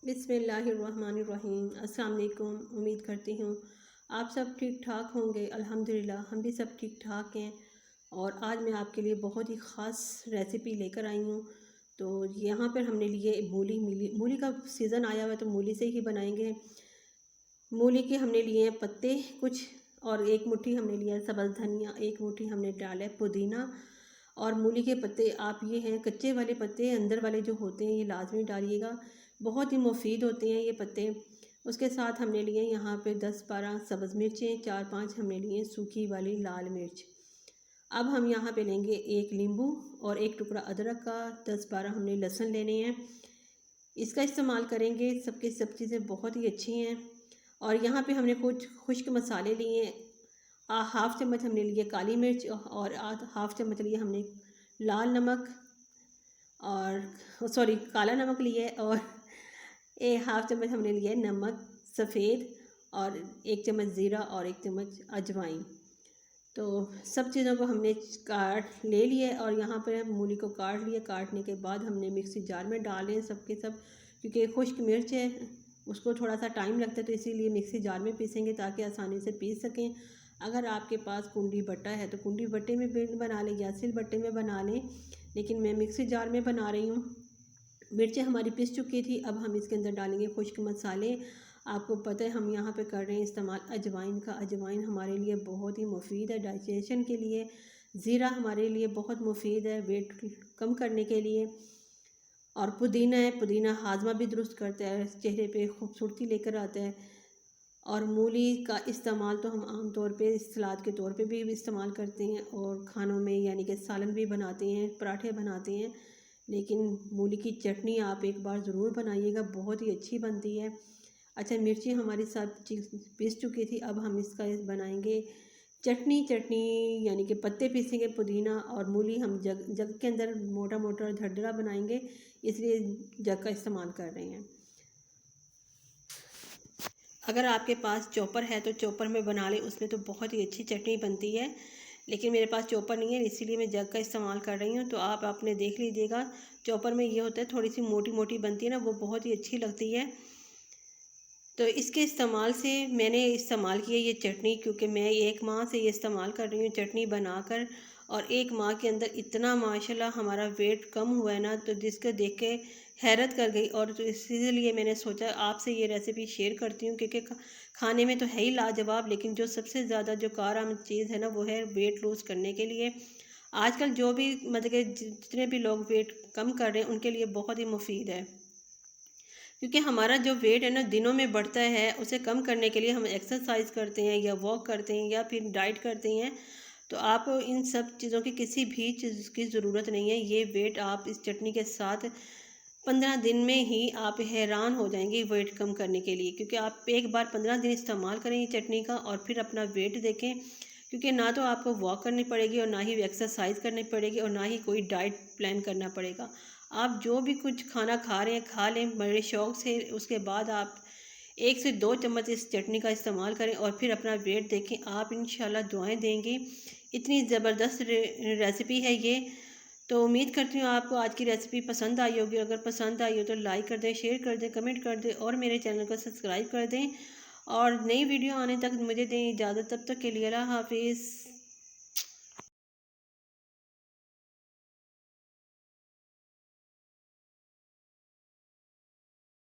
बिस्मिल्लाहिर्रहमानिर्रहीम। अस्सलाम वालेकुम। उम्मीद करती हूँ आप सब ठीक ठाक होंगे। अल्हम्दुलिल्लाह हम भी सब ठीक ठाक हैं। और आज मैं आपके लिए बहुत ही ख़ास रेसिपी लेकर आई हूँ। तो यहाँ पर हमने लिए मूली। मूली का सीज़न आया हुआ है तो मूली से ही बनाएंगे। मूली के हमने लिए हैं पत्ते कुछ, और एक मुट्ठी हमने लिया है सब्ज़ धनिया, एक मुट्ठी हमने डाला है पुदीना। और मूली के पत्ते आप ये हैं कच्चे वाले पत्ते, अंदर वाले जो होते हैं ये लाजमी डालिएगा, बहुत ही मुफीद होते हैं ये पत्ते। उसके साथ हमने लिए यहाँ पे 10-12 सब्ज़ मिर्चें, 4-5 हमने लिए सूखी वाली लाल मिर्च। अब हम यहाँ पे लेंगे एक नींबू और एक टुकड़ा अदरक का, 10-12 हमने लहसुन लेने हैं, इसका इस्तेमाल करेंगे। सबकी सब चीज़ें बहुत ही अच्छी हैं। और यहाँ पे हमने कुछ खुश्क मसाले लिए हैं। हाफ़ चम्मच हमने लिए काली मिर्च और हाफ़ चम्मच लिए हमने लाल नमक, और सॉरी काला नमक लिए, और हाफ़ चम्मच हमने लिया है नमक सफ़ेद, और 1 चम्मच ज़ीरा और 1 चम्मच अजवाइन। तो सब चीज़ों को हमने काट ले लिए और यहाँ पर मूली को काट लिया। काटने के बाद हमने मिक्सी जार में डाले सबके सब, क्योंकि खुश्क मिर्च है उसको थोड़ा सा टाइम लगता है, तो इसीलिए मिक्सी जार में पीसेंगे ताकि आसानी से पीस सकें। अगर आपके पास कुंडी बट्टा है तो कुंडी बट्टे में बना लें या सिल बट्टे में बना लें, लेकिन मैं मिक्सी जार में बना रही हूँ। मिर्चें हमारी पिस चुकी थी। अब हम इसके अंदर डालेंगे खुश्क मसाले। आपको पता है हम यहाँ पे कर रहे हैं इस्तेमाल अजवाइन का। अजवाइन हमारे लिए बहुत ही मुफीद है डाइजेशन के लिए। ज़ीरा हमारे लिए बहुत मुफीद है वेट कम करने के लिए। और पुदीना है, पुदीना हाजमा भी दुरुस्त करता है, चेहरे पे खूबसूरती लेकर आता है। और मूली का इस्तेमाल तो हम आम तौर पे सलाद के तौर पे भी इस्तेमाल करते हैं, और खानों में यानी कि सालन भी बनाते हैं, पराठे बनाते हैं। लेकिन मूली की चटनी आप एक बार ज़रूर बनाइएगा, बहुत ही अच्छी बनती है। अच्छा, मिर्ची हमारी सब चीज़ पीस चुकी थी। अब हम इसका बनाएंगे चटनी यानी कि पत्ते पीसेंगे पुदीना और मूली हम जग के अंदर मोटा मोटा धड़धड़ा बनाएंगे, इसलिए जग का इस्तेमाल कर रहे हैं। अगर आपके पास चॉपर है तो चॉपर में बना लें, उसमें तो बहुत ही अच्छी चटनी बनती है। लेकिन मेरे पास चॉपर नहीं है, इसीलिए मैं जग का इस्तेमाल कर रही हूँ। तो आप अपने देख लीजिएगा, चॉपर में ये होता है थोड़ी सी मोटी मोटी बनती है ना, वो बहुत ही अच्छी लगती है। तो इसके इस्तेमाल से मैंने इस्तेमाल किया ये चटनी, क्योंकि मैं 1 माह से ये इस्तेमाल कर रही हूँ चटनी बनाकर, और 1 माह के अंदर इतना माशाल्लाह हमारा वेट कम हुआ है ना, तो जिसको देख के हैरत कर गई। और तो इसीलिए मैंने सोचा आपसे ये रेसिपी शेयर करती हूँ, क्योंकि खाने में तो है ही लाजवाब, लेकिन जो सबसे ज़्यादा जो कारआमद चीज़ है ना वो है वेट लूज़ करने के लिए। आजकल जो भी मतलब कि जितने भी लोग वेट कम कर रहे हैं उनके लिए बहुत ही मुफीद है, क्योंकि हमारा जो वेट है ना दिनों में बढ़ता है, उसे कम करने के लिए हम एक्सरसाइज करते हैं या वॉक करते हैं या फिर डाइट करते हैं। तो आप इन सब चीज़ों की किसी भी चीज़ की ज़रूरत नहीं है। ये वेट आप इस चटनी के साथ 15 दिन में ही आप हैरान हो जाएंगे वेट कम करने के लिए, क्योंकि आप एक बार 15 दिन इस्तेमाल करें ये चटनी का और फिर अपना वेट देखें। क्योंकि ना तो आपको वॉक करनी पड़ेगी और ना ही एक्सरसाइज करनी पड़ेगी और ना ही कोई डाइट प्लान करना पड़ेगा। आप जो भी कुछ खाना खा रहे हैं खा लें बड़े शौक़ से, उसके बाद आप 1 से 2 चम्मच इस चटनी का इस्तेमाल करें और फिर अपना वेट देखें। आप इंशाल्लाह दुआएं देंगे। इतनी ज़बरदस्त रेसिपी है ये। तो उम्मीद करती हूँ आपको आज की रेसिपी पसंद आई होगी। अगर पसंद आई हो तो लाइक कर दें, शेयर कर दें, कमेंट कर दें और मेरे चैनल को सब्सक्राइब कर दें। और नई वीडियो आने तक मुझे दें इजाज़त। तब तक के लिए अल्लाह हाफिज़।